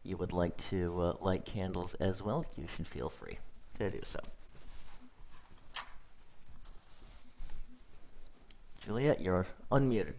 you would like to light candles as well, you should feel free to do so. Juliet, you're unmuted.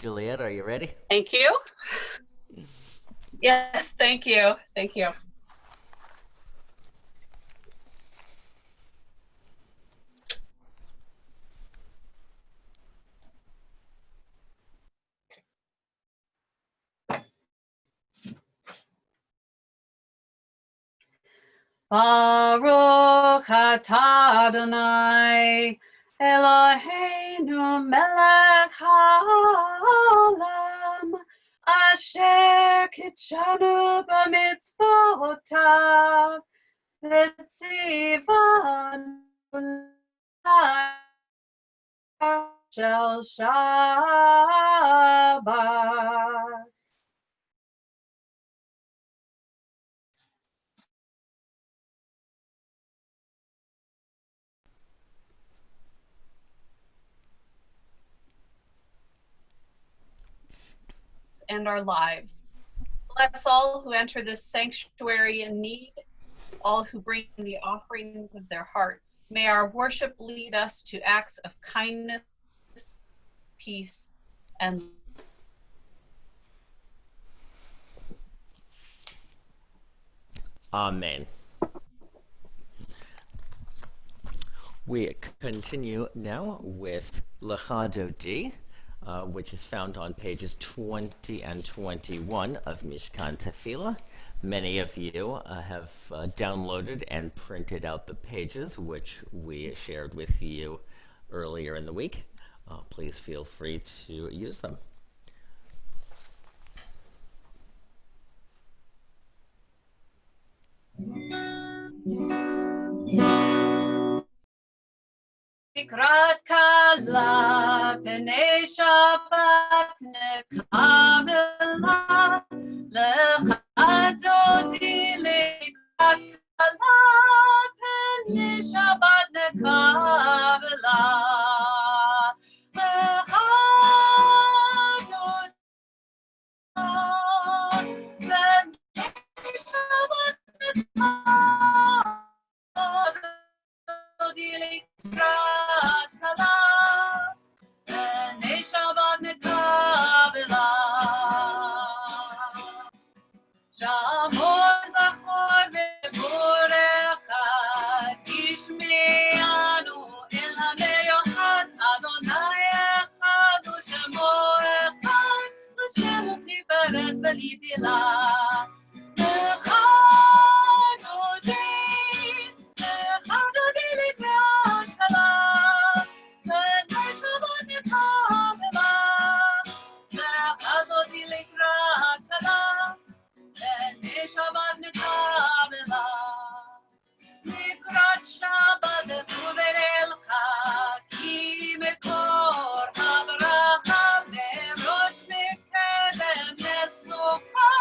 Juliet, are you ready? Thank you. Yes, thank you. Thank you. Baruch atah Adonai Eloheinu melech haolam asher kitshanu b'mitzvotav v'tzivanu shel Shabbat. And our lives. Bless all who enter this sanctuary in need, all who bring the offerings of their hearts. May our worship lead us to acts of kindness, peace, and Amen. We continue now with Lecha Dodi, which is found on pages 20 and 21 of Mishkan Tefillah. Many of you have downloaded and printed out the pages, which we shared with you earlier in the week. Please feel free to use them. Mikrat kala b'nei Shabbat nekabela lecha dodi mikrat kala b'nei Shabbat nekabela lecha dodi b'nei Shabbat nekabela Mikrat Shabbat v'elcha ki mekor habracha merosh mekedem nesucha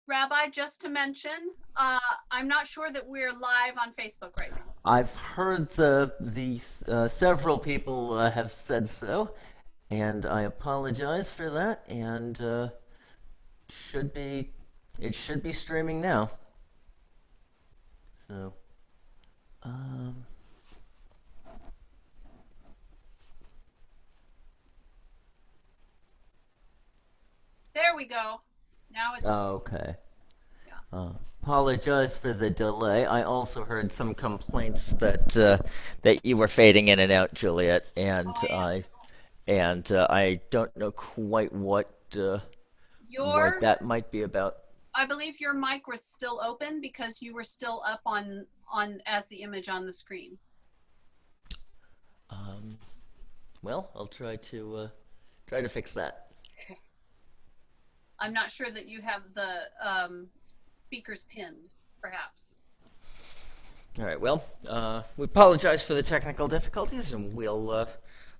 Rabbi, just to mention, I'm not sure that we're live on Facebook right now. I've heard the several people have said so, and I apologize for that. And should be it should be streaming now. So, um, There we go. Now it's, okay. yeah. Apologize for the delay. I also heard some complaints that you were fading in and out, Juliet, Oh, and I am. I don't know quite what Your, that might be about. I believe your mic was still open because you were still up on as the image on the screen. Um, well, I'll try to fix that. Okay. I'm not sure that you have the speakers pinned, perhaps. All right. Well, we apologize for the technical difficulties, and we'll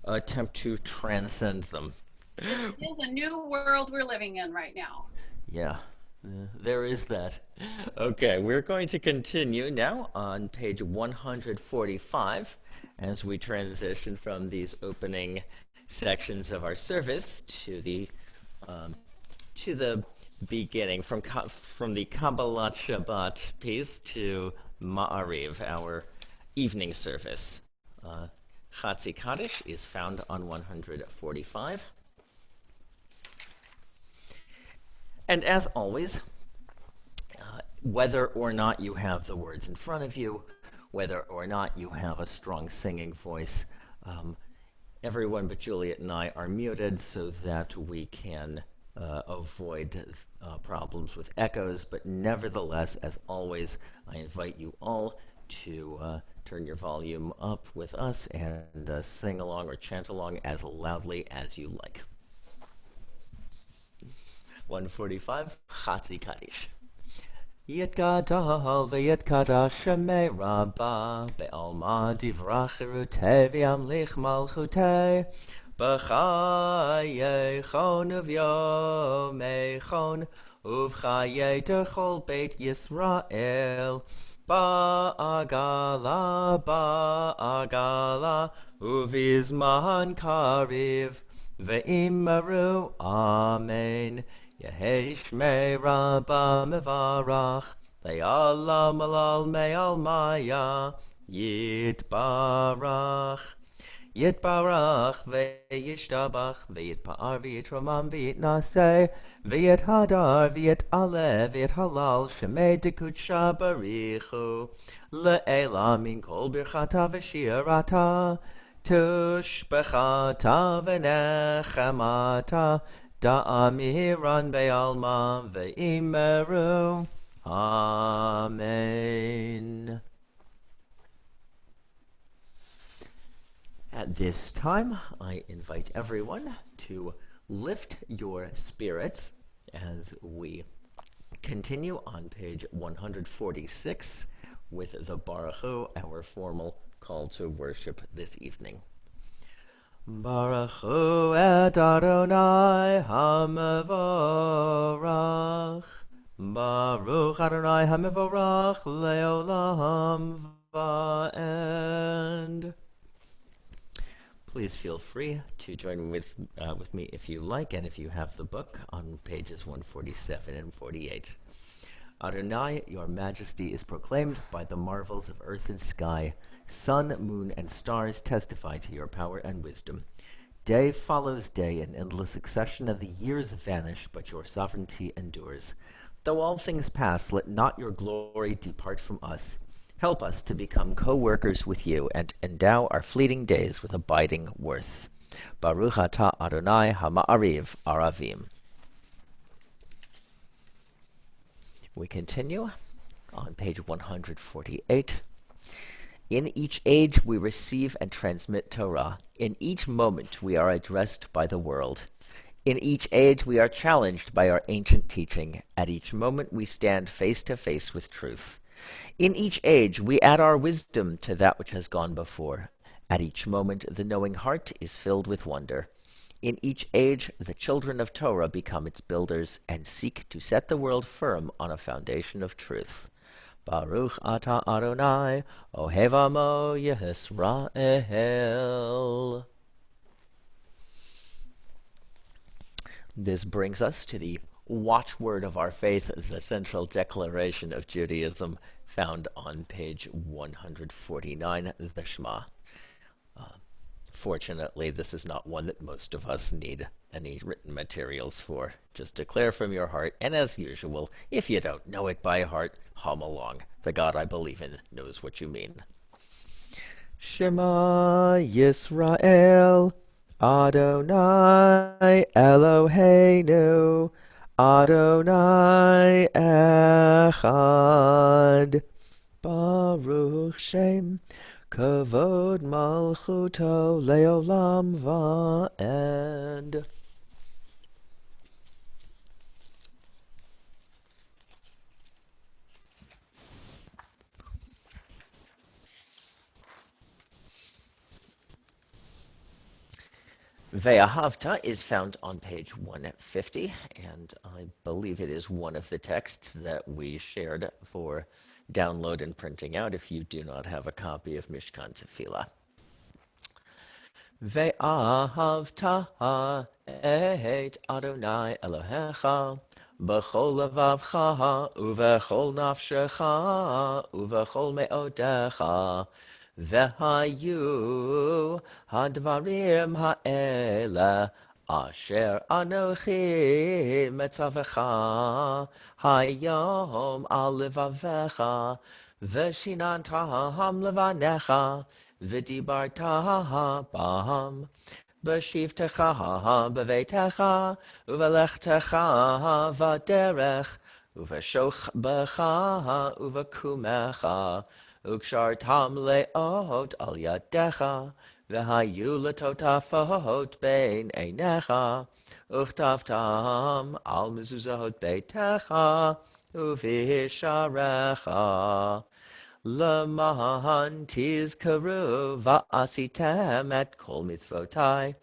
attempt to transcend them. This is a new world we're living in right now. Yeah, there is that. Okay, we're going to continue now on page 145 as we transition from these opening sections of our service um, to the beginning, from the Kabbalat Shabbat piece to Ma'ariv, our evening service. Chatzi Kaddish is found on 145. And as always, whether or not you have the words in front of you, whether or not you have a strong singing voice, everyone but Juliet and I are muted so that we can avoid problems with echoes. But nevertheless, as always, I invite you all to turn your volume up with us and sing along or chant along as loudly as you like. 145, Chatzi Kaddish. Yitgadol v'yitkadash shemei Rabbah be'alma divrach cherutei v'yamlich malchutei b'chayei uv'yomei chon uv'chayei techol beit Yisrael ba'agala uv'izman kariv ve'imaru amen. Yehi Shmei Rabba Mevarach, Le'ala Malal Me'al Maya, Yitbarach. Yitbarach ve'yishtabach ve'yitpa'ar ve'yitramam ve'yitnaseh ve'yithadar ve'yit'aleh ve'yithalal shemei dekutsha barichu le'ela min kol birchata v'shirata tushbechata v'nechamata Da'amiran be'alma ve'imeru. Amen. At this time, I invite everyone to lift your spirits as we continue on page 146 with the Baruch Hu, our formal call to worship this evening. Baruch Hu et Adonai HaMevorach. Baruch Adonai HaMevorach Leolam Va'end. Please feel free to join with me if you like, and if you have the book, on pages 147 and 48. Adonai, your majesty is proclaimed by the marvels of earth and sky. Sun, moon, and stars testify to your power and wisdom. Day follows day in endless succession, and the years vanish, but your sovereignty endures. Though all things pass, let not your glory depart from us. Help us to become co-workers with you and endow our fleeting days with abiding worth. Baruch atah Adonai HaMa'ariv Aravim. We continue on page 148. In each age we receive and transmit Torah. In each moment we are addressed by the world. In each age we are challenged by our ancient teaching. At each moment we stand face to face with truth. In each age we add our wisdom to that which has gone before. At each moment the knowing heart is filled with wonder. In each age, the children of Torah become its builders and seek to set the world firm on a foundation of truth. Baruch Ata Adonai, Ohev Amo Yisrael. This brings us to the watchword of our faith, the central declaration of Judaism, found on page 149, the Shema. Fortunately, this is not one that most of us need any written materials for. Just declare from your heart, and as usual, if you don't know it by heart, hum along. The God I believe in knows what you mean. Shema Yisrael, Adonai Eloheinu, Adonai Echad. Baruch Shem, Kavod Malchuto Leolam Va'ed. Ve'ahavta is found on page 150, and I believe it is one of the texts that we shared for download and printing out if you do not have a copy of Mishkan Tefillah. Ve'ahavta et Adonai Elohecha b'chol levavcha uvechol nafshecha uvechol me'odecha vehayu hadvarim ha'ele asher anochi metzavecha hayom al levavecha veshinantaham levanecha v'dibarta bam b'shivtecha b'veitecha uvelechtecha v'derech uveshoch becha uvekumecha ukshartam leot al yadecha v'hayu letotafot bein einecha uchtavtam al mezuzahot beitecha uvisharecha L'mahan tizkaru va'asitem et kol mitzvotai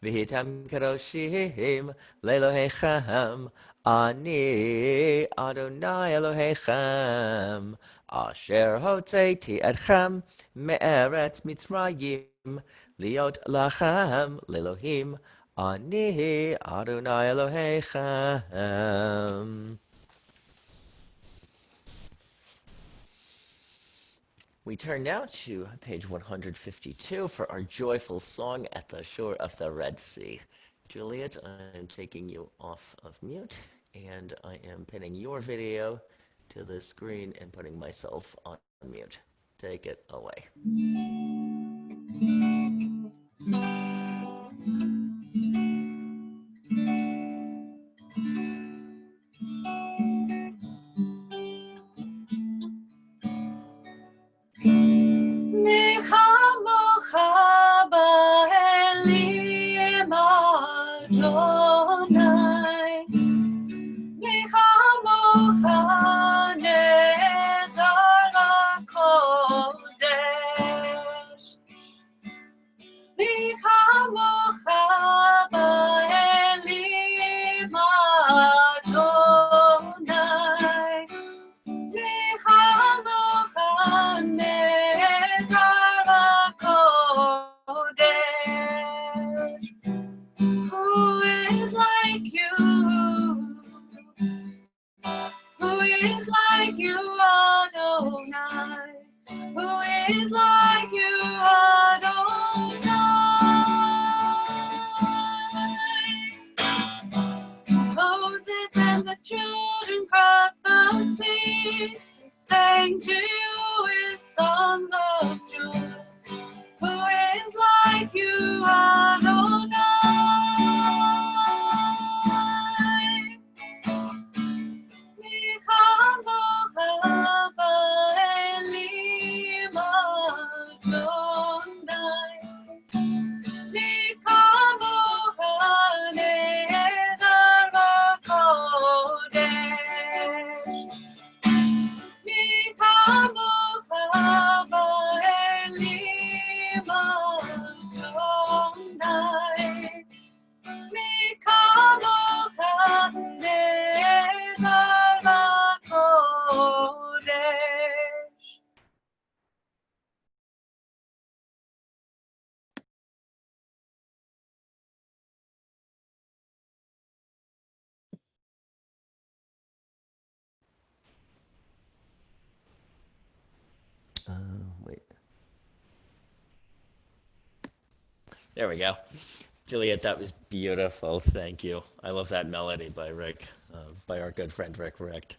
v'hitem kadoshim le'Elohechem ani Adonai Elohechem asher hotzeiti etchem me'eretz Mitzrayim liot lachem le'Elohim ani Adonai Elohechem. We turn now to page 152 for our joyful song at the shore of the Red Sea. Juliet, I'm taking you off of mute, and I am pinning your video to the screen and putting myself on mute. Take it away. There we go. Juliet, that was beautiful. Thank you. I love that melody by Rick, by our good friend Rick Richt.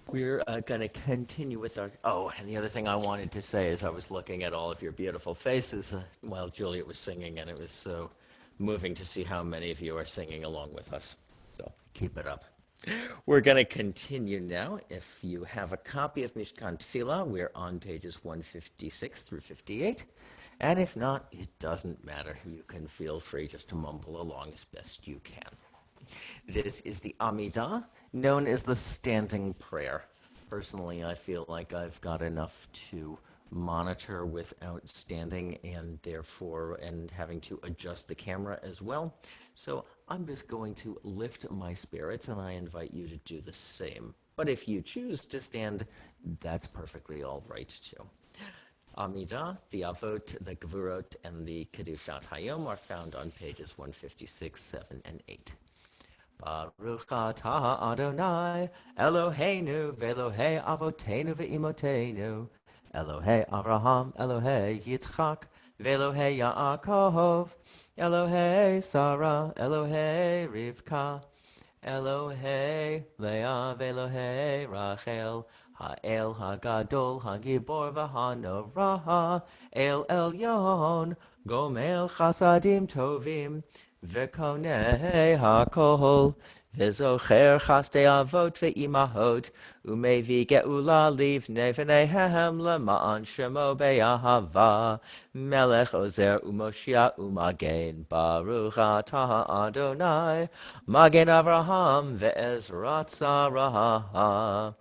We're going to continue with our. Oh, and the other thing I wanted to say is I was looking at all of your beautiful faces while Juliet was singing, and it was so moving to see how many of you are singing along with us. So keep it up. We're going to continue now. If you have a copy of Mishkan Tefillah, we're on pages 156 through 58. And if not, it doesn't matter. You can feel free just to mumble along as best you can. This is the Amidah, known as the standing prayer. Personally, I feel like I've got enough to monitor without standing and therefore and having to adjust the camera as well. So I'm just going to lift my spirits and I invite you to do the same. But if you choose to stand, that's perfectly all right too. Amidah, the Avot, the Gevurot, and the Kedushat Hayom are found on pages 156, 7, and 8. Baruch atah Adonai, Eloheinu ve'Elohei Avotenu ve'imotenu, Elohei Avraham, Elohei Yitzchak, ve'Elohei Yaakov, Elohei Sarah, Elohei Rivka, Elohei Leah ve'Elohei Rachel, Ha'el Hagadol Hagibor v'Hanora, El Elyon, Gomel Chasadim Tovim, V'konei HaKol, V'zocher Chastei Avot ve'imahot, Umevi Ge'ula livnei v'neihem Lema'an Shemo be'ahava, Melech Ozer u'Moshia u'Magen, Baruch atah Adonai, Magen Avraham ve'Ezrat Sarah.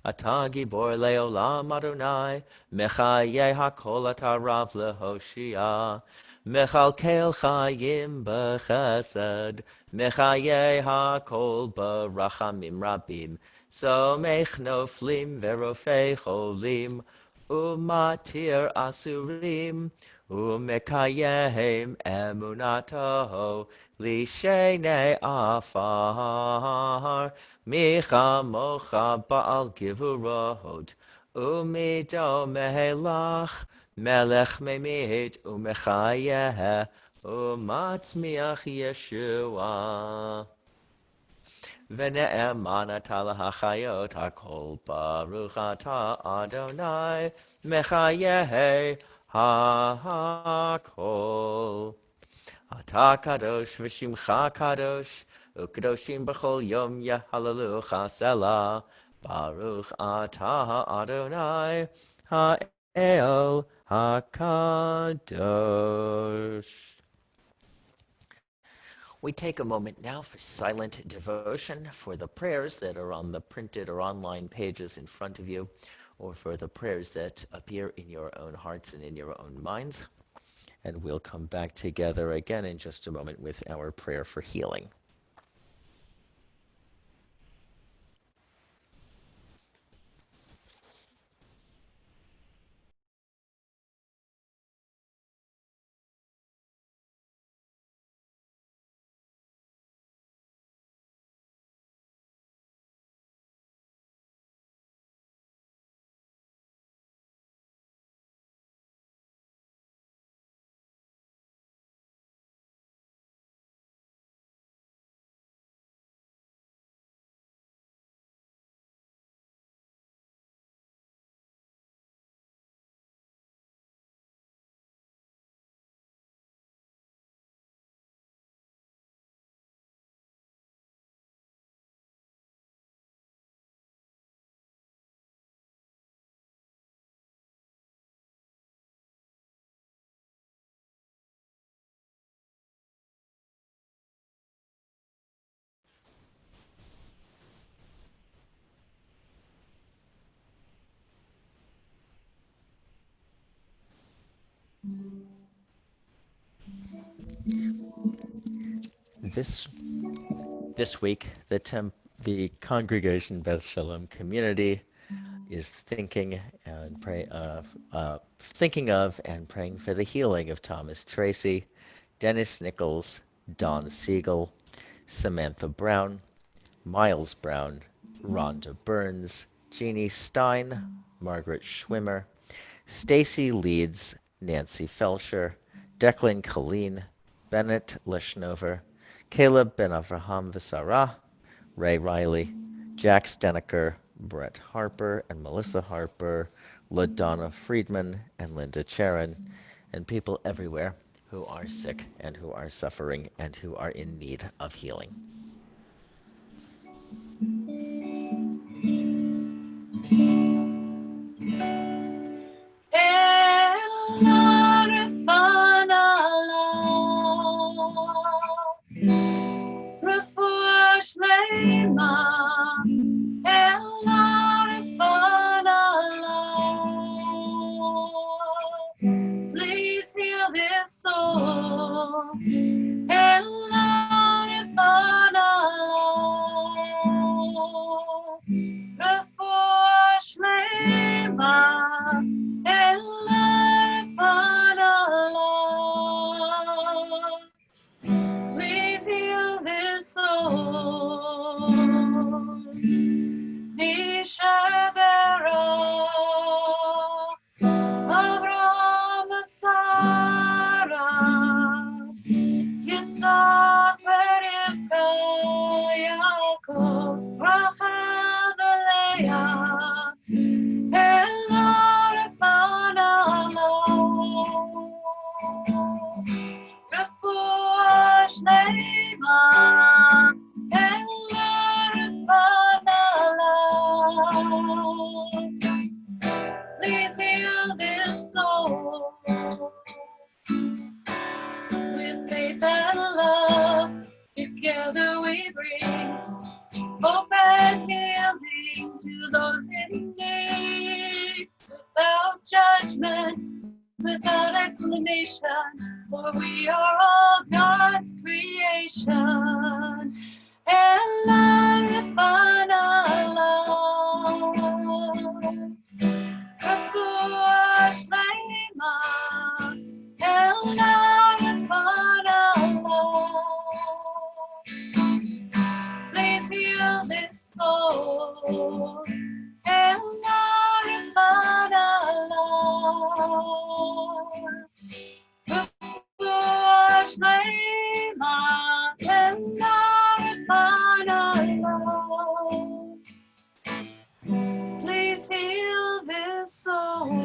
אתה גיבור לעולם אדוני, מחיי הכל אתה רב להושיע. מכלכל חיים בחסד, מחיי הכל ברחמים רבים. סומך נופלים ורופא חולים, ומתיר אסורים, ומקיים אמונתו לשני עפר. מי כמוך בעל גבורות, ומידו מהלך, מלך ממית ומחיה, ומצמיח ישועה. ונאמן אתה להחיות הכל, ברוך אתה אדוני, מחיי הכל. אתה קדוש ושמך קדוש, וקדושים בכל יום יהללוך סלה. ברוך אתה אדוני, האל הקדוש. We take a moment now for silent devotion for the prayers that are on the printed or online pages in front of you, or for the prayers that appear in your own hearts and in your own minds. And we'll come back together again in just a moment with our prayer for healing. This week, the congregation Beth Shalom community is thinking of and praying for the healing of Thomas Tracy, Dennis Nichols, Don Siegel, Samantha Brown, Miles Brown, Rhonda Burns, Jeannie Stein, Margaret Schwimmer, Stacy Leeds, Nancy Felsher, Declan Colleen, Bennett Leshnover, Caleb Ben Avraham Visara, Ray Riley, Jack Steneker, Brett Harper and Melissa Harper, LaDonna Friedman and Linda Charon, and people everywhere who are sick and who are suffering and who are in need of healing. Please heal this soul. רפואה שלמה, please heal this soul. Nishabera, Avraham, Sarah, Yitzhak, Rivka, Yaakov, Rachel, Leah, Ella, Refuah Shlema, Ella, please heal this soul with faith and love. Together we bring hope and healing to those in need, without judgment, without explanation, for we are all God's creation. Ella Refana Refuah Shlema, Ella Refana, please heal this soul. Ella Refana, Refuah Shlema, Ella Refana, please heal this soul.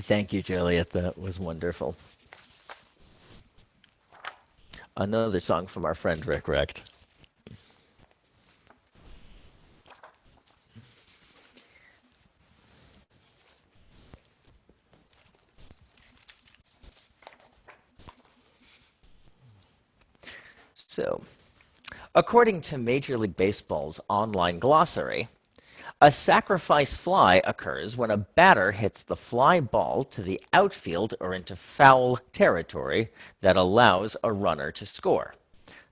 Thank you, Juliet. That was wonderful. Another song from our friend Rick Recht. So, according to Major League Baseball's online glossary, a sacrifice fly occurs when a batter hits the fly ball to the outfield or into foul territory that allows a runner to score.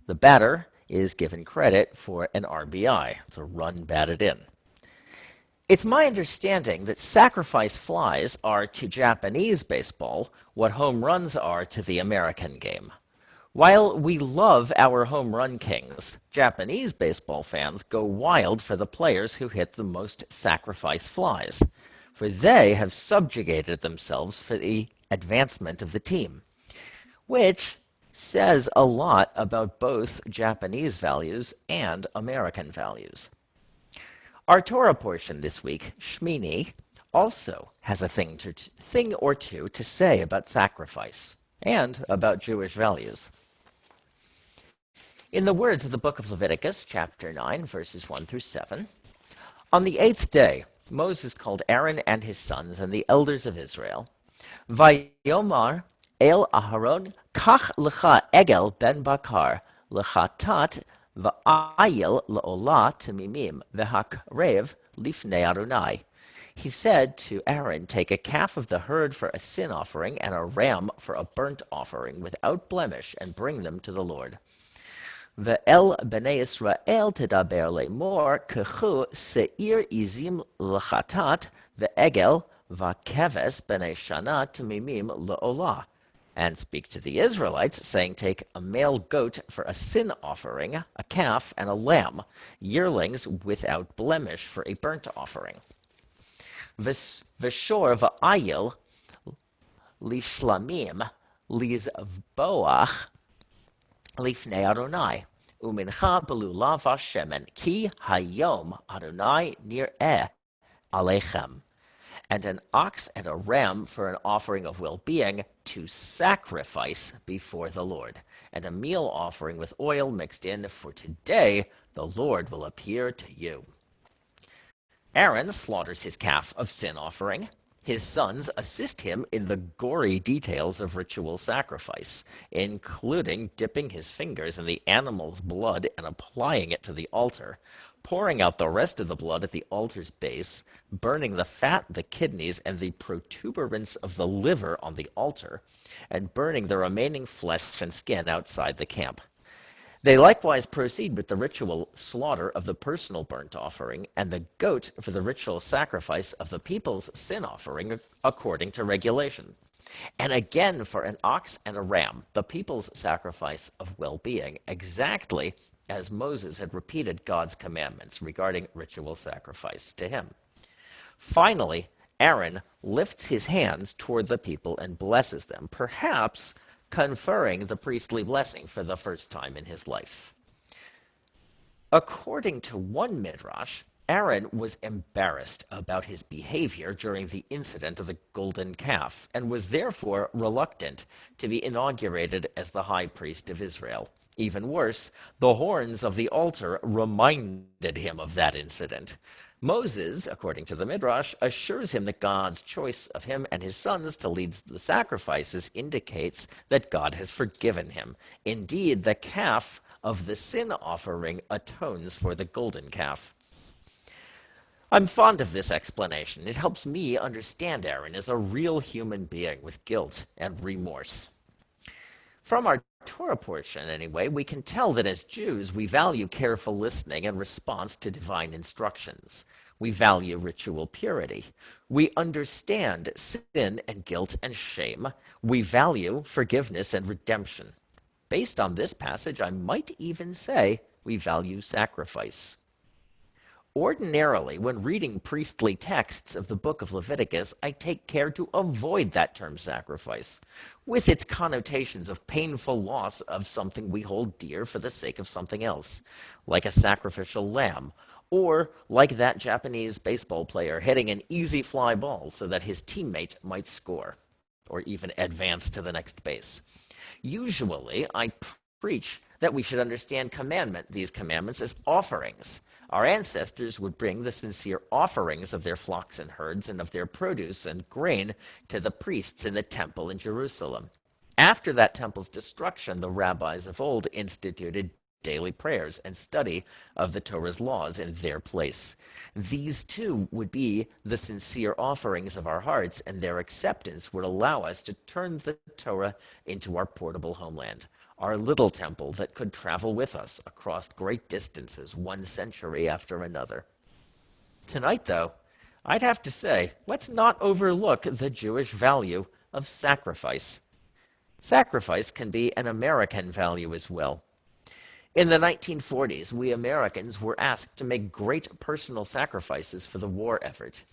The batter is given credit for an RBI. It's a run batted in. It's my understanding that sacrifice flies are to Japanese baseball what home runs are to the American game. While we love our home run kings, Japanese baseball fans go wild for the players who hit the most sacrifice flies, for they have subjugated themselves for the advancement of the team, which says a lot about both Japanese values and American values. Our Torah portion this week, Shmini, also has a thing or two to say about sacrifice and about Jewish values. In the words of the book of Leviticus, chapter 9, verses 1 through 7, on the 8th day, Moses called Aaron and his sons and the elders of Israel. Vayomar el Aharon, kach lecha egel ben bakar, lechatat va'ayil le'olah temimim, v'hakrev lifnei Adonai. He said to Aaron, take a calf of the herd for a sin offering and a ram for a burnt offering without blemish, and bring them to the Lord. Ve'el b'nei Yisrael tedaber lemor kechu seir izim l'chatat ve'egel va'keves b'nei shana temimim le'olah. And speak to the Israelites, saying, take a male goat for a sin offering, a calf, and a lamb, yearlings without blemish for a burnt offering. V'shor v'ayil lishlamim lizboach lifnei Adonai, umincha belulav hashemen, ki hayom Adonai nir'eh alechem. And an ox and a ram for an offering of well-being to sacrifice before the Lord, and a meal offering with oil mixed in, for today the Lord will appear to you. Aaron slaughters his calf of sin offering. His sons assist him in the gory details of ritual sacrifice, including dipping his fingers in the animal's blood and applying it to the altar, pouring out the rest of the blood at the altar's base, burning the fat, the kidneys, and the protuberance of the liver on the altar, and burning the remaining flesh and skin outside the camp. They likewise proceed with the ritual slaughter of the personal burnt offering and the goat for the ritual sacrifice of the people's sin offering according to regulation. And again for an ox and a ram, the people's sacrifice of well-being, exactly as Moses had repeated God's commandments regarding ritual sacrifice to him. Finally, Aaron lifts his hands toward the people and blesses them, perhaps conferring the priestly blessing for the first time in his life. According to one midrash, Aaron was embarrassed about his behavior during the incident of the golden calf and was therefore reluctant to be inaugurated as the high priest of Israel. Even worse, the horns of the altar reminded him of that incident. Moses, according to the Midrash, assures him that God's choice of him and his sons to lead the sacrifices indicates that God has forgiven him. Indeed, the calf of the sin offering atones for the golden calf. I'm fond of this explanation. It helps me understand Aaron as a real human being with guilt and remorse. From our Torah portion, anyway, we can tell that as Jews, we value careful listening and response to divine instructions. We value ritual purity. We understand sin and guilt and shame. We value forgiveness and redemption. Based on this passage, I might even say we value sacrifice. Ordinarily, when reading priestly texts of the book of Leviticus, I take care to avoid that term sacrifice, with its connotations of painful loss of something we hold dear for the sake of something else, like a sacrificial lamb, or like that Japanese baseball player hitting an easy fly ball so that his teammate might score, or even advance to the next base. Usually, I preach that we should understand these commandments as offerings. Our ancestors would bring the sincere offerings of their flocks and herds and of their produce and grain to the priests in the temple in Jerusalem. After that temple's destruction, the rabbis of old instituted daily prayers and study of the Torah's laws in their place. These too would be the sincere offerings of our hearts, and their acceptance would allow us to turn the Torah into our portable homeland, our little temple that could travel with us across great distances 1 century after another. Tonight, though, I'd have to say, let's not overlook the Jewish value of sacrifice. Sacrifice can be an American value as well. In the 1940s, we Americans were asked to make great personal sacrifices for the war effort.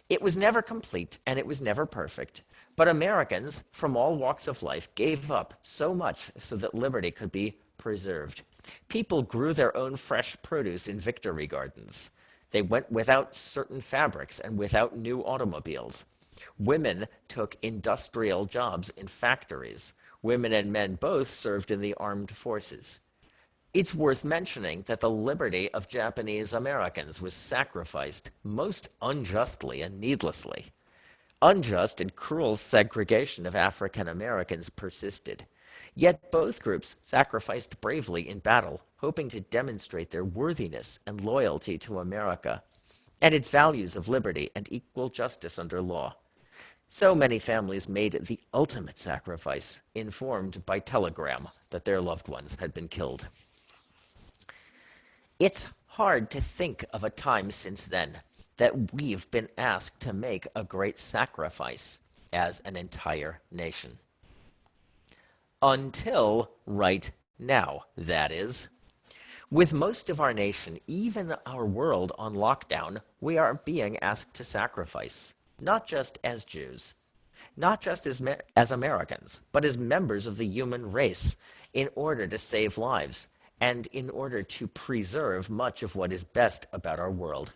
It was never complete and it was never perfect, but Americans from all walks of life gave up so much so that liberty could be preserved. People grew their own fresh produce in victory gardens. They went without certain fabrics and without new automobiles. Women took industrial jobs in factories. Women and men both served in the armed forces. It's worth mentioning that the liberty of Japanese Americans was sacrificed most unjustly and needlessly. Unjust and cruel segregation of African Americans persisted. Yet both groups sacrificed bravely in battle, hoping to demonstrate their worthiness and loyalty to America and its values of liberty and equal justice under law. So many families made the ultimate sacrifice, informed by telegram that their loved ones had been killed. It's hard to think of a time since then that we've been asked to make a great sacrifice as an entire nation. Until right now, that is. With most of our nation, even our world on lockdown, we are being asked to sacrifice, not just as Jews, not just as Americans, but as members of the human race, in order to save lives and in order to preserve much of what is best about our world.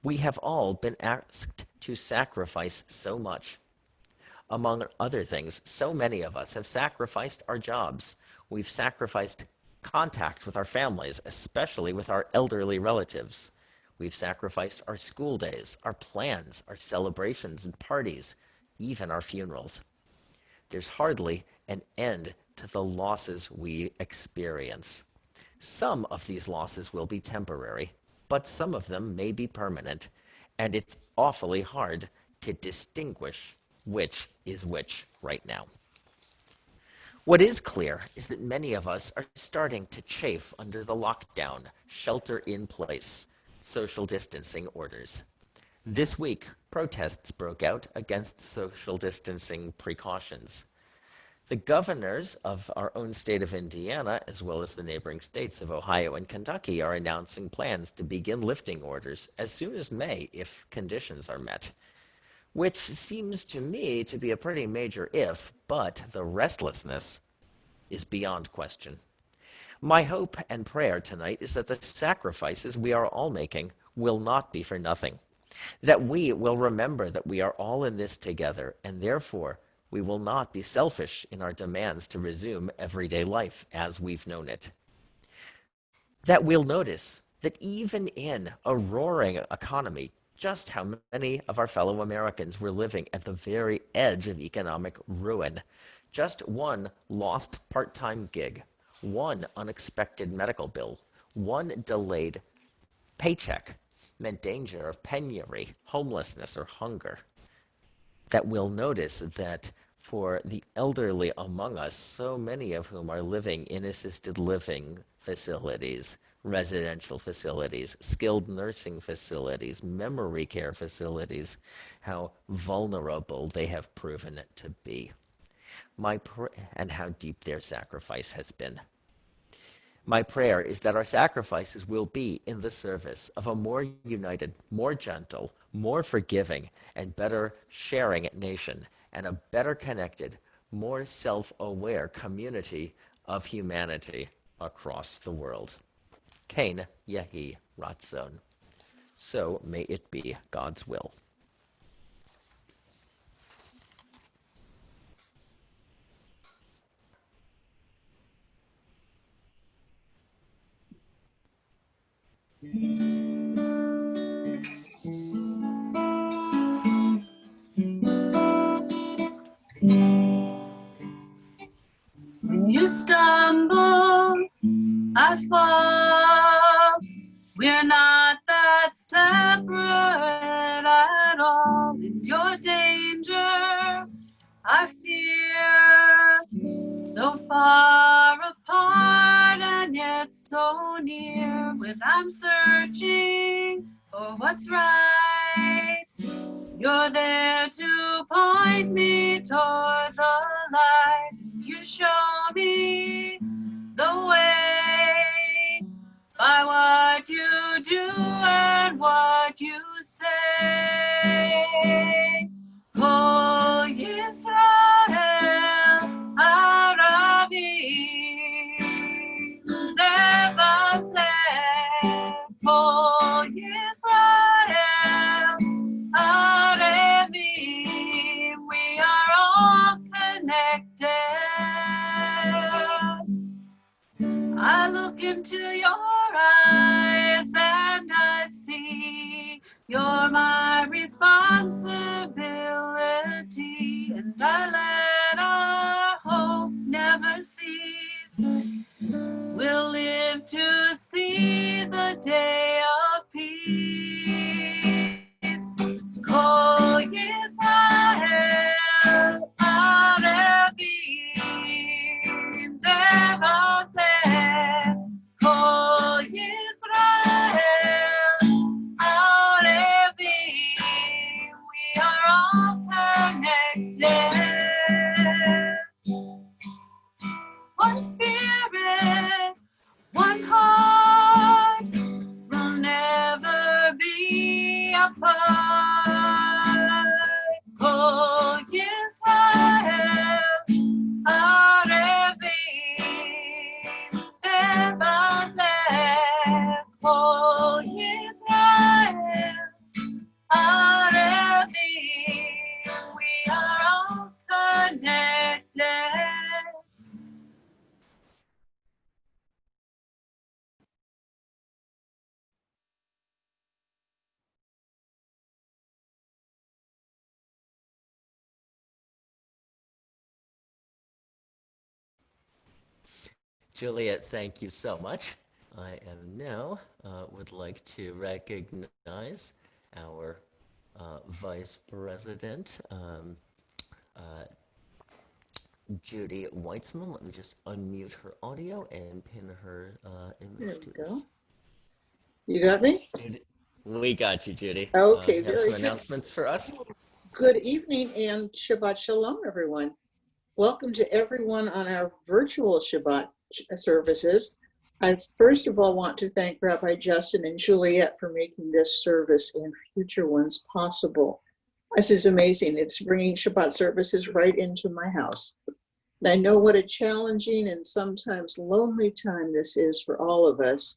We have all been asked to sacrifice so much. Among other things, so many of us have sacrificed our jobs. We've sacrificed contact with our families, especially with our elderly relatives. We've sacrificed our school days, our plans, our celebrations and parties, even our funerals. There's hardly an end to the losses we experience. Some of these losses will be temporary, but some of them may be permanent, and it's awfully hard to distinguish which is which right now. What is clear is that many of us are starting to chafe under the lockdown, shelter-in-place, social distancing orders. This week, protests broke out against social distancing precautions. The governors of our own state of Indiana, as well as the neighboring states of Ohio and Kentucky, are announcing plans to begin lifting orders as soon as May if conditions are met. Which seems to me to be a pretty major if, but the restlessness is beyond question. My hope and prayer tonight is that the sacrifices we are all making will not be for nothing, that we will remember that we are all in this together, and therefore we will not be selfish in our demands to resume everyday life as we've known it. That we'll notice that even in a roaring economy, just how many of our fellow Americans were living at the very edge of economic ruin. Just one lost part-time gig, one unexpected medical bill, one delayed paycheck meant danger of penury, homelessness, or hunger. That we'll notice that for the elderly among us, so many of whom are living in assisted living facilities, residential facilities, skilled nursing facilities, memory care facilities, how vulnerable they have proven to be. And how deep their sacrifice has been. My prayer is that our sacrifices will be in the service of a more united, more gentle, more forgiving, and better sharing nation, and a better connected, more self-aware community of humanity across the world. Kain Yehi Ratzon. So may it be God's will. When you stumble, I fall. We're not that separate at all. In your danger, I fear. So far apart and yet so near. When I'm searching for what's right, you're there to point me toward the light. You show me the way by what you do and what you say. Kol Yisrael Aravi Zevaseh. Kol Yisrael Aravi. We are all connected. I look into your eyes and I see you're my responsibility, and I let our hope never cease. We'll live to see the day of peace. Kol Yisrael Arevim Zevaseh. Kol Yisrael Juliet, thank you so much. I am now would like to recognize our Vice President, Judy Weitzman. Let me just unmute her audio and pin her There image we to go. this. You got me? Judy, we got you, Judy. Okay, You have very some good. announcements for us? Good evening and Shabbat Shalom, everyone. Welcome to everyone on our virtual Shabbat services. I first of all want to thank Rabbi Justin and Juliet for making this service and future ones possible. This is amazing. It's bringing Shabbat services right into my house. And I know what a challenging and sometimes lonely time this is for all of us.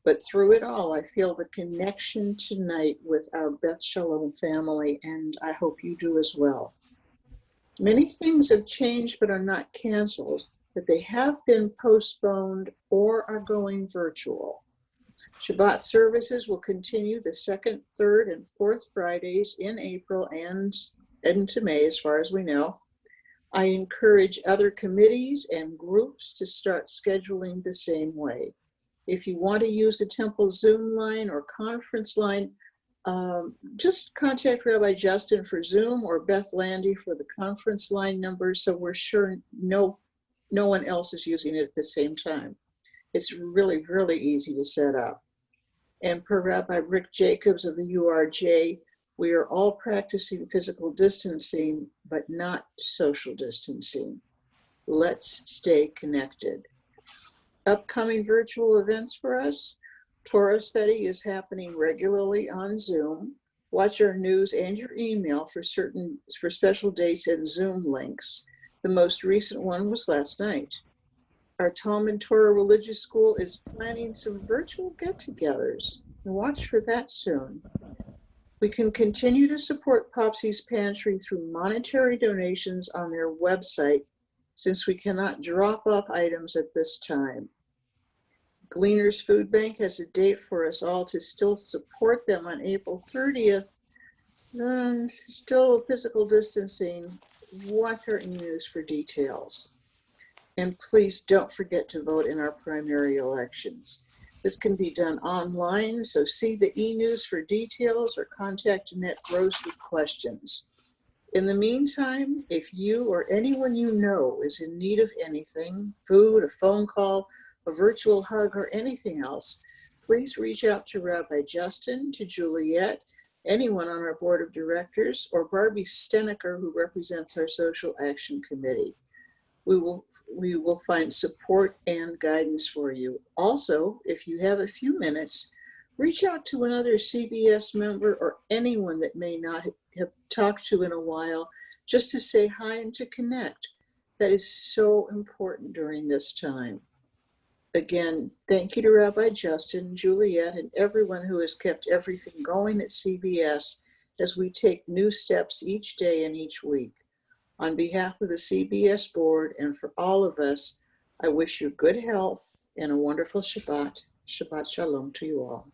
But through it all, I feel the connection tonight with our Beth Shalom family, and I hope you do as well. Many things have changed but are not canceled, but they have been postponed or are going virtual. Shabbat services will continue the second, third, and fourth Fridays in April and into May, as far as we know. I encourage other committees and groups to start scheduling the same way. If you want to use the temple Zoom line or conference line, just contact Rabbi Justin for Zoom or Beth Landy for the conference line number, so we're sure no one else is using it at the same time. It's really, really easy to set up. And per Rabbi Rick Jacobs of the URJ, we are all practicing physical distancing, but not social distancing. Let's stay connected. Upcoming virtual events for us. Torah study is happening regularly on Zoom. Watch our news and your email for special dates and Zoom links. The most recent one was last night. Our Talmud Torah Religious School is planning some virtual get-togethers. Watch for that soon. We can continue to support Popsy's Pantry through monetary donations on their website, since we cannot drop off items at this time. Gleaners Food Bank has a date for us all to still support them on April 30th. Still physical distancing. Watch our e-news for details. And please don't forget to vote in our primary elections. This can be done online, so see the e-news for details or contact Annette Gross with questions. In the meantime, if you or anyone you know is in need of anything, food, a phone call, a virtual hug, or anything else, please reach out to Rabbi Justin, to Juliet, anyone on our board of directors, or Barbie Steneker, who represents our Social Action Committee. We will find support and guidance for you. Also, if you have a few minutes, reach out to another CBS member or anyone that may not have talked to in a while, just to say hi and to connect. That is so important during this time. Again, thank you to Rabbi Justin, Juliet, and everyone who has kept everything going at CBS as we take new steps each day and each week. On behalf of the CBS board and for all of us, I wish you good health and a wonderful Shabbat. Shabbat Shalom to you all.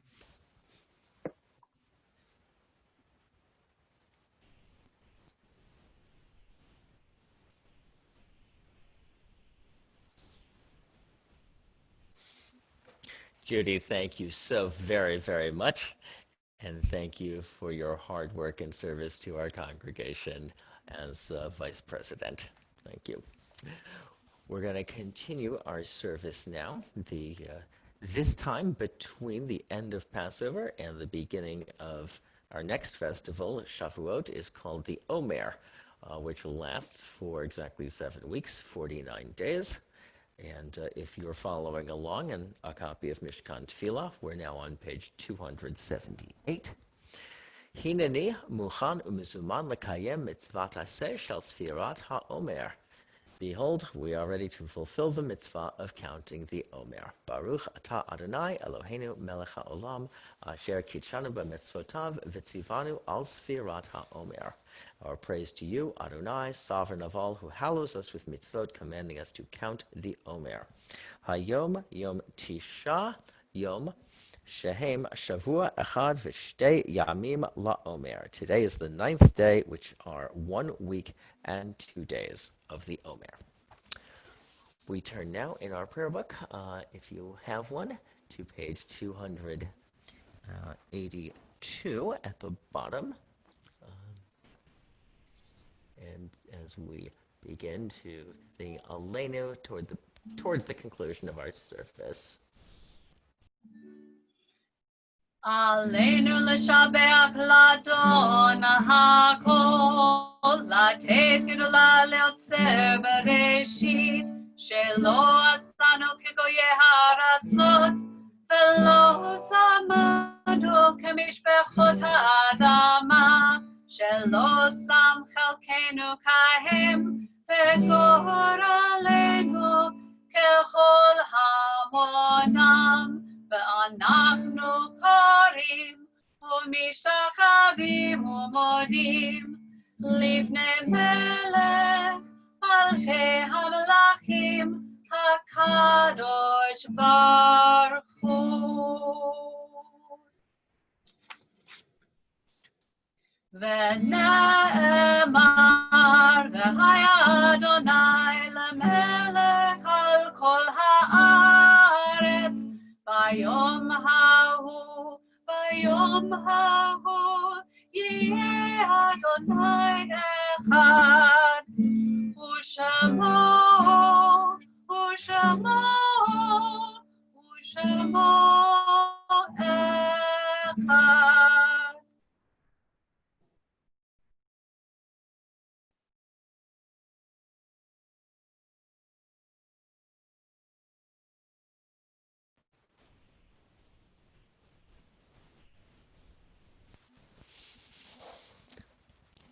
Judy, thank you so very, very much. And thank you for your hard work and service to our congregation as Vice President. Thank you. We're going to continue our service now. This time between the end of Passover and the beginning of our next festival, Shavuot, is called the Omer, which lasts for exactly 7 weeks, 49 days. And if you're following along in a copy of Mishkan Tefillah, we're now on page 278. Hineni muchan umizuman lekayem mitzvat aseh shel sfirat ha'omer. Behold, we are ready to fulfill the mitzvah of counting the Omer. Baruch atah Adonai Eloheinu melech haolam asher kitshanu b'mitzvotav v'tzivanu al sfirat ha'omer. Our praise to you, Adonai, sovereign of all, who hallows us with mitzvot, commanding us to count the Omer. Hayom yom tisha yom shehem shavua echad v'shtei yamim la'omer. Today is the 9th day, which are 1 week and 2 days of the Omer. We turn now in our prayer book, if you have one, to page 282 at the bottom. And as we begin to sing Aleinu towards the conclusion of our service. Aleinu l'shabeach l'Adon ha'kol, לתת גדולה ליוצר בראשית, שלא עשנו כגויי הארצות, ולא שמנו כמשפחות האדמה, שלא שם חלקנו כהם, וגורלנו ככל המונם. ואנחנו קוראים ומשתחווים ומודים לפני מלך מלכי המלכים הקדוש ברוך הוא. ונאמר והיה אדוני למלך על כל הארץ ביום ההוא יהיה אדוני אחד ושמו אחד.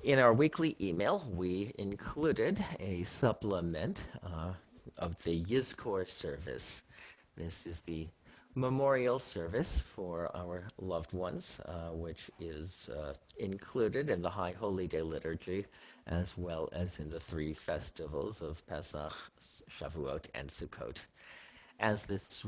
In our weekly email, we included a supplement of the Yizkor service. This is the memorial service for our loved ones, which is included in the High Holy Day liturgy, as well as in the three festivals of Pesach, Shavuot, and Sukkot. As this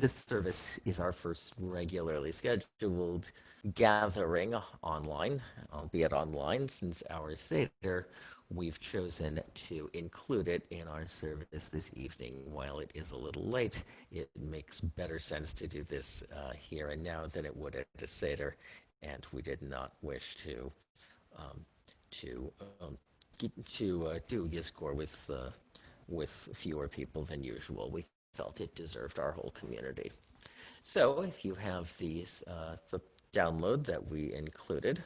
service is our first regularly scheduled gathering online, albeit online, since our Seder, we've chosen to include it in our service this evening. While it is a little late, it makes better sense to do this here and now than it would at a Seder, and we did not wish to do Yizkor with fewer people than usual. We felt it deserved our whole community. So if you have the download that we included,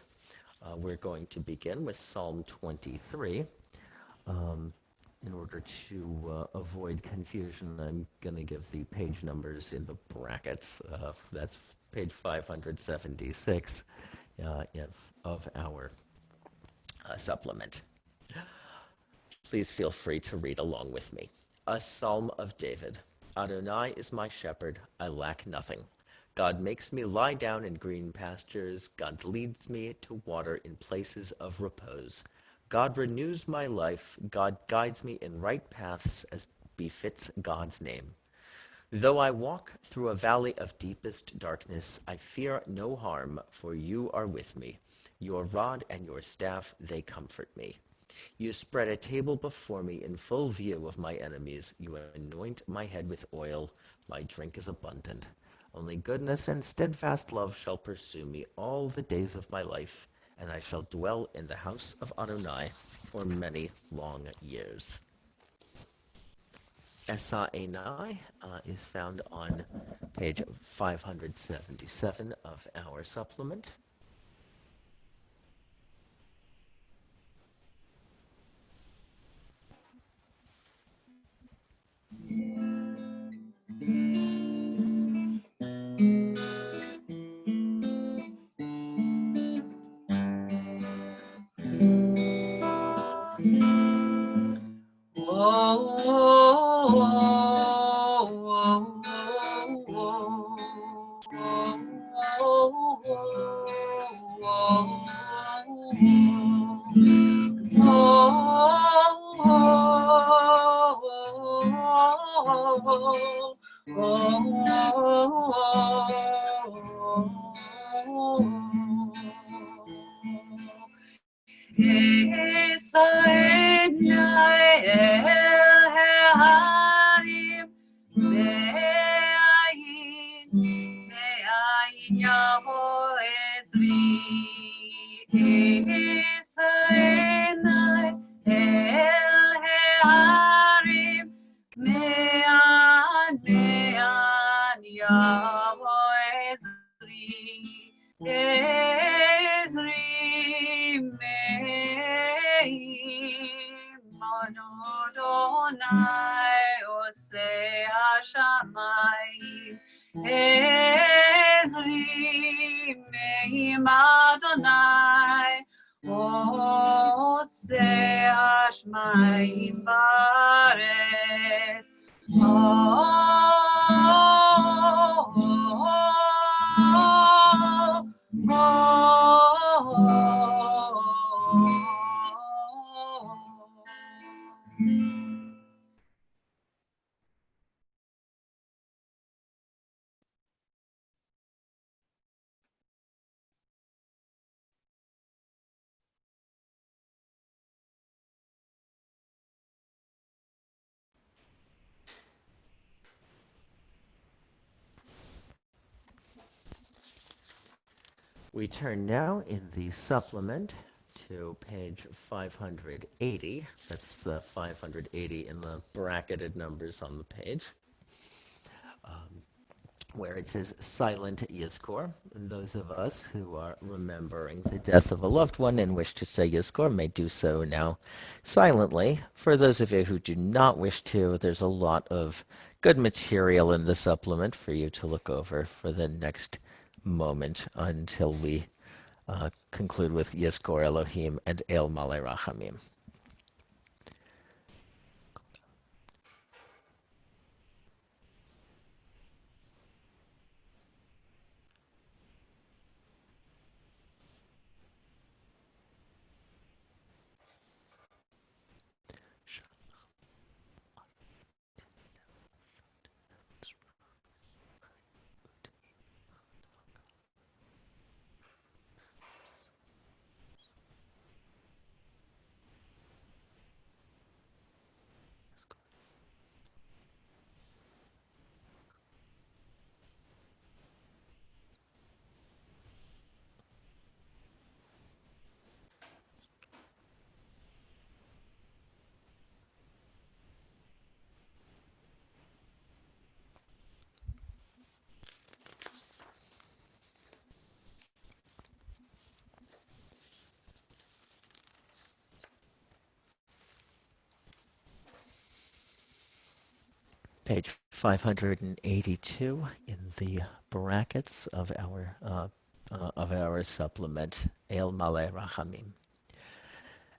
we're going to begin with Psalm 23. In order to avoid confusion, I'm going to give the page numbers in the brackets. That's page 576 of our supplement. Please feel free to read along with me. A Psalm of David. Adonai is my shepherd, I lack nothing. God makes me lie down in green pastures. God leads me to water in places of repose. God renews my life. God guides me in right paths as befits God's name. Though I walk through a valley of deepest darkness, I fear no harm, for you are with me. Your rod and your staff, they comfort me. You spread a table before me in full view of my enemies. You anoint my head with oil. My drink is abundant. Only goodness and steadfast love shall pursue me all the days of my life, and I shall dwell in the house of Adonai for many long years. Esa Enai is found on page 577 of our supplement. Adonai עושה השמיים עזרי מעם אדוני עושה השמיים בארץ We turn now in the supplement to page 580. That's 580 in the bracketed numbers on the page, where it says silent Yizkor. And those of us who are remembering the death of a loved one and wish to say Yizkor may do so now silently. For those of you who do not wish to, there's a lot of good material in the supplement for you to look over for the next moment until we conclude with Yizkor Elohim and El Malei Rachamim. Page 582 in the brackets of our supplement, El Malei Rachamim.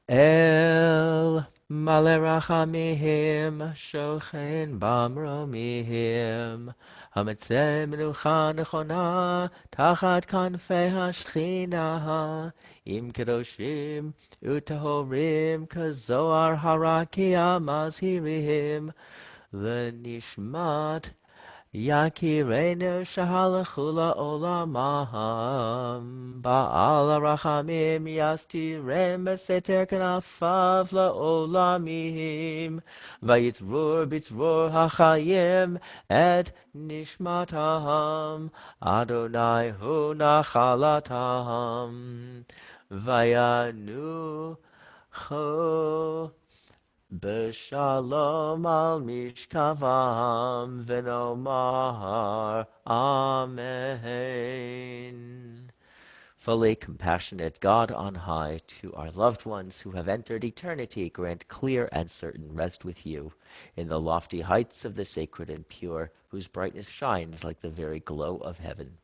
El Malei Rachamim, Shochen Bamromihim, Hametzeh Menucha Nechona, Tachat Kanfei HaShechina, Im Kedoshim Utahorim, Kazoar Haraki Amazhirihim, L'nishmat Yakirenu Shahalachu La'olamam Ba'al Rachamim Yastirem Beseter Kanafav La'olamim Vayitzror Bitzror HaChayim Et Nishmatam Adonai Hu Nachalatam Vayanu Cho B'shalom al mishkavam v'nomar Amen. Fully compassionate God on high, to our loved ones who have entered eternity, grant clear and certain rest with you in the lofty heights of the sacred and pure, whose brightness shines like the very glow of heaven.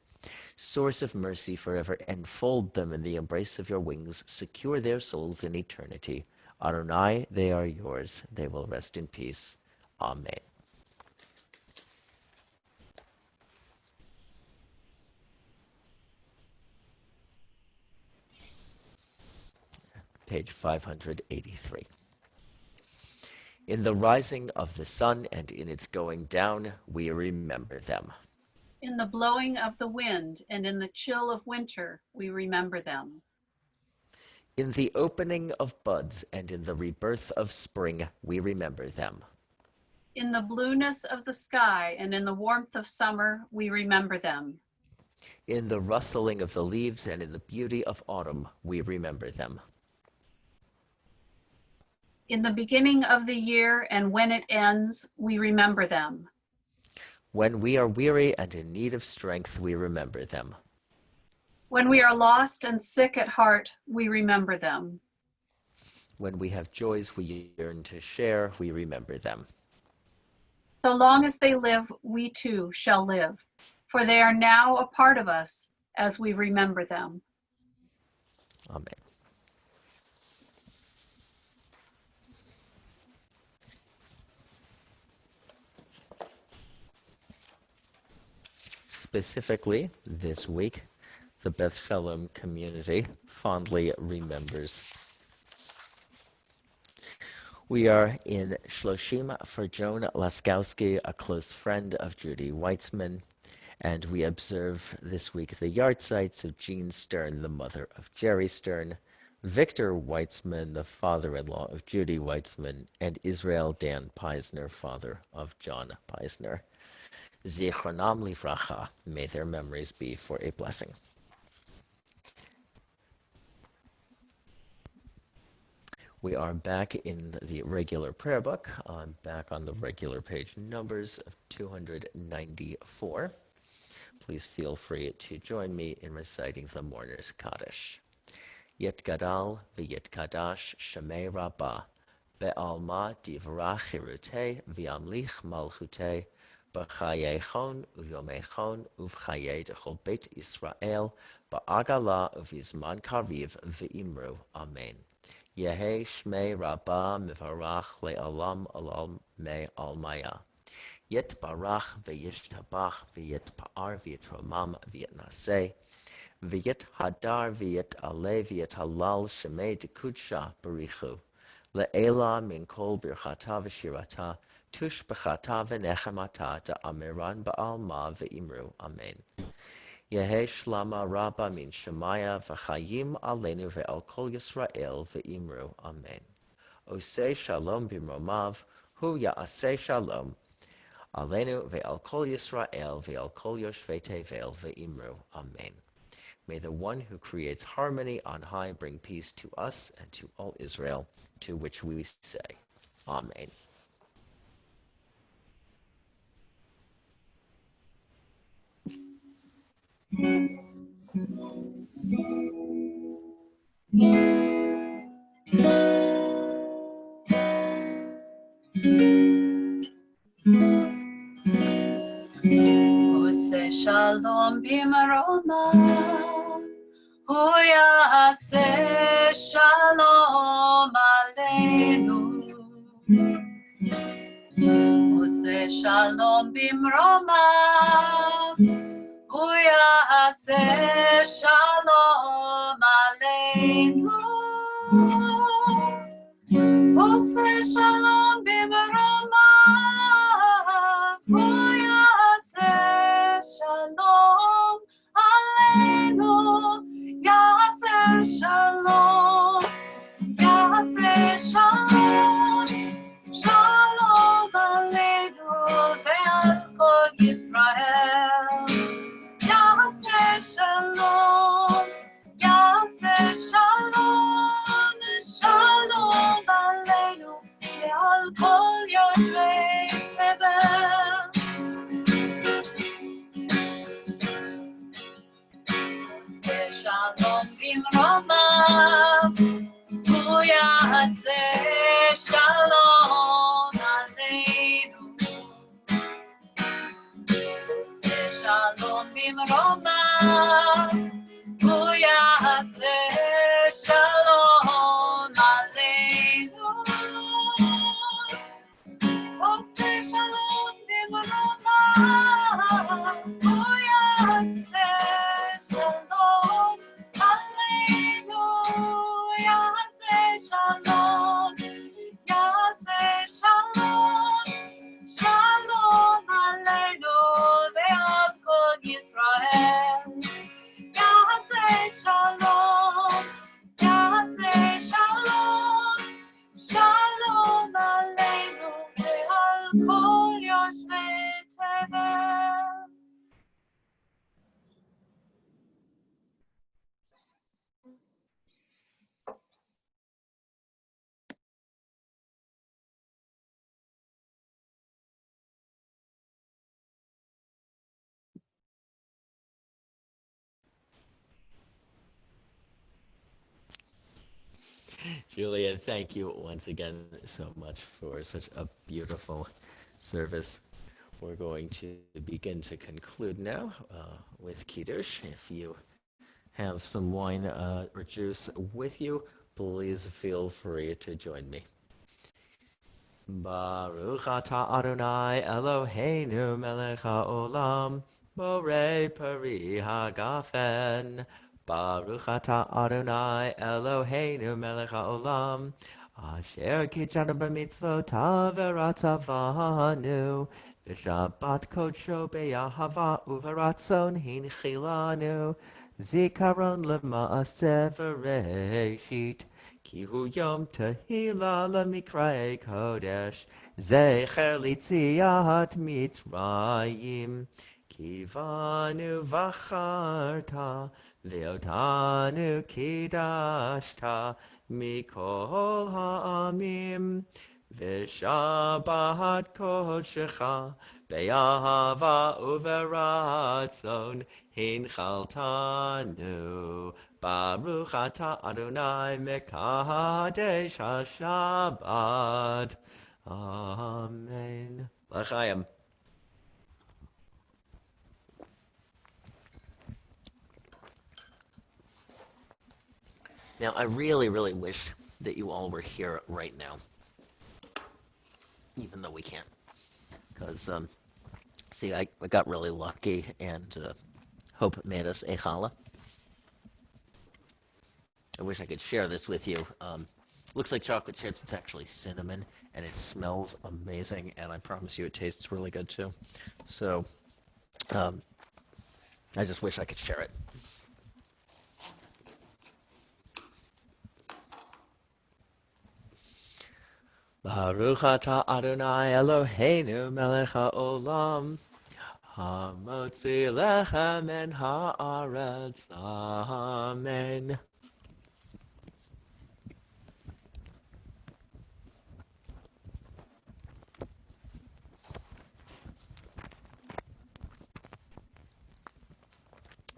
Source of mercy, forever enfold them in the embrace of your wings, secure their souls in eternity. Adonai, they are yours. They will rest in peace. Amen. Page 583. In the rising of the sun and in its going down, we remember them. In the blowing of the wind and in the chill of winter, we remember them. In the opening of buds and in the rebirth of spring, we remember them. In the blueness of the sky and in the warmth of summer, we remember them. In the rustling of the leaves and in the beauty of autumn, we remember them. In the beginning of the year and when it ends, we remember them. When we are weary and in need of strength, we remember them. When we are lost and sick at heart, we remember them. When we have joys we yearn to share, we remember them. So long as they live, we too shall live, for they are now a part of us as we remember them. Amen. Specifically, this week, the Beth Shalom community fondly remembers. We are in Shloshim for Joan Laskowski, a close friend of Judy Weitzman, and we observe this week the yahrzeits of Jean Stern, the mother of Jerry Stern, Victor Weitzman, the father-in-law of Judy Weitzman, and Israel Dan Peisner, father of John Peisner. Zichronam livracha, may their memories be for a blessing. We are back in the regular prayer book. I'm back on the regular page numbers of 294. Please feel free to join me in reciting the Mourner's Kaddish. Yet Gadal v'yet Kadash Shemei Rabbah Be'alma Divra Chirutei V'yamlich Malchutei B'chayechon U'yomechon Uv'chayei Dechol Beit Yisrael Ba'agala Uv'izman Kariv V'imru. Amen. Yehi Shmei Rabbah Mivarach Le'alam Alam Me Almaya. Yet Barach V'yishtabach V'yet Pa'ar V'yitromam V'yetnaseh V'yet Hadar V'yet Ale V'yet Halal Shemei Dekudsha Barichu Le'ela Min Kol Birchata V'shirata Tush B'chata V'nechemata Da'amiran Ba'alma V'imru. Amen. Yehi Shlama Rabba Min Shemaya V'chayim Aleinu Ve'al Kol Yisrael V'imru. Amen. Osei Shalom B'mromav Hu Ya'aseh Shalom Aleinu Ve'al Kol Yisrael Ve'al Kol Yoshvei Tevel Ve'imru. Amen. May the one who creates harmony on high bring peace to us and to all Israel, to which we say, Amen. Ose shalom bimroma, hu ya'aseh shalom aleinu. Ose shalom bimroma, hu ya'aseh shalom aleinu. Ose shalom bimroma, hu ya'aseh shalom aleinu. Ya'aseh shalom, ya'aseh shalom, shalom aleinu ve'al kol Yisrael. Ya'aseh shalom, ya'aseh shalom, shalom aleinu ve'al kol yoshvei tevel. Ya'aseh shalom bimromav, hu ya'aseh shalom aleinu. Ya'aseh shalom bimromav, hu ya'aseh shalom aleinu. Ya'aseh shalom bimromav, hu ya'aseh shalom aleinu. Ya'aseh shalom, ya'aseh shalom, shalom aleinu ve'al kol Yisrael. Ya'aseh shalom, ya'aseh shalom, shalom aleinu ve'al kol yoshvei tevel. Julia, thank you once again so much for such a beautiful service. We're going to begin to conclude now with Kiddush. If you have some wine or juice with you, please feel free to join me. Baruch atah Adonai Eloheinu melech haolam, borei peri hagafen. Baruch atah Adonai Eloheinu melech haolam, asher kitchanu b'mitzvotav v'ratzavanu, v'shabbat kodsho be'ahava uv'ratzon hinchilanu, zikaron lema'aseh v'reishit. Ki hu yom tehila lemikrei kodesh, zecher litziat mitzrayim. Ki vanu vacharta, ve'otanu kidashta, mikol ha'amim. V'shabbat kodeshecha, be'ahava uv'ratzon, hinchaltanu. Baruch atah Adonai mekadesh haShabbat. Amen. L'chaim. Now, I really, really wish that you all were here right now, even though we can't. Because, see, I got really lucky, and Hope made us a challah. I wish I could share this with you. Looks like chocolate chips. It's actually cinnamon, and it smells amazing, and I promise you it tastes really good, too. So, I just wish I could share it. Baruch atah Adonai Eloheinu melech haolam, hamotzi lechem min haaretz. Amen.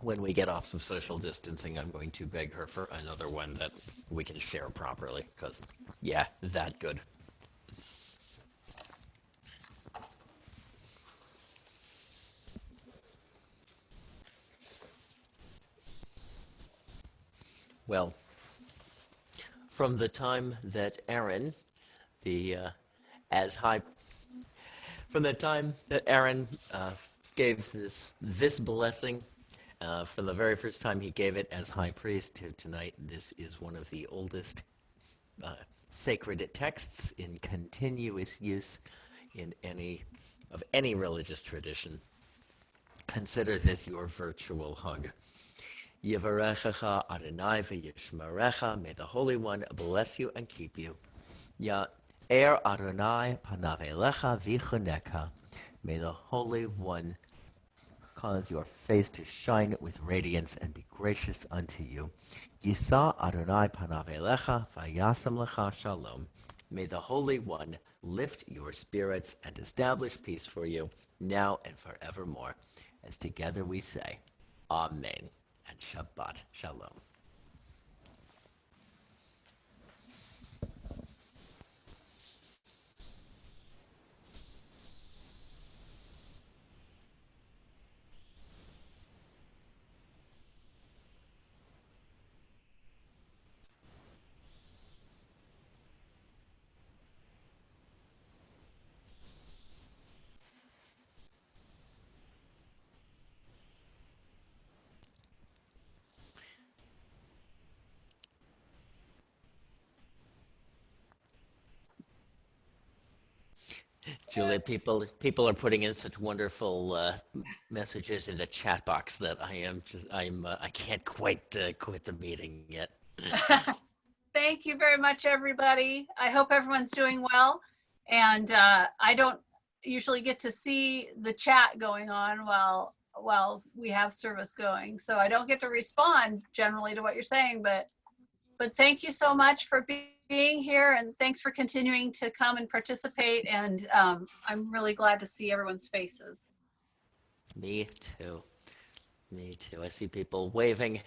When we get off of social distancing, I'm going to beg her for another one that we can share properly, because, yeah, that good. Well, from the time that Aaron, from the time that Aaron gave this blessing, from the very first time he gave it as high priest to tonight, this is one of the oldest sacred texts in continuous use in any religious tradition. Consider this your virtual hug. Yivarechecha Adonai v'yishmerecha. May the Holy One bless you and keep you. Ya'er Adonai panav elecha v'chuneka. May the Holy One cause your face to shine with radiance and be gracious unto you. Yisa Adonai panav elecha v'yasem lecha shalom. May the Holy One lift your spirits and establish peace for you, now and forevermore. As together we say, Amen. And Shabbat Shalom. Julia, people are putting in such wonderful messages in the chat box that I can't quite quit the meeting yet. Thank you very much, everybody. I hope everyone's doing well. And I don't usually get to see the chat going on while we have service going. So I don't get to respond generally to what you're saying, but thank you so much for being here, and thanks for continuing to come and participate. And I'm really glad to see everyone's faces. Me too. Me too. I see people waving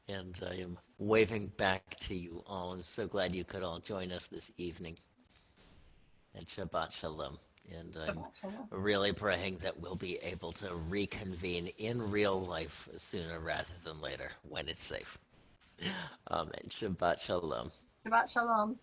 And I am waving back to you all. I'm so glad you could all join us this evening. And Shabbat Shalom. And I'm Shabbat shalom. really praying that we'll be able to reconvene in real life sooner rather than later when it's safe. Amen. Shabbat Shalom. Shabbat shalom.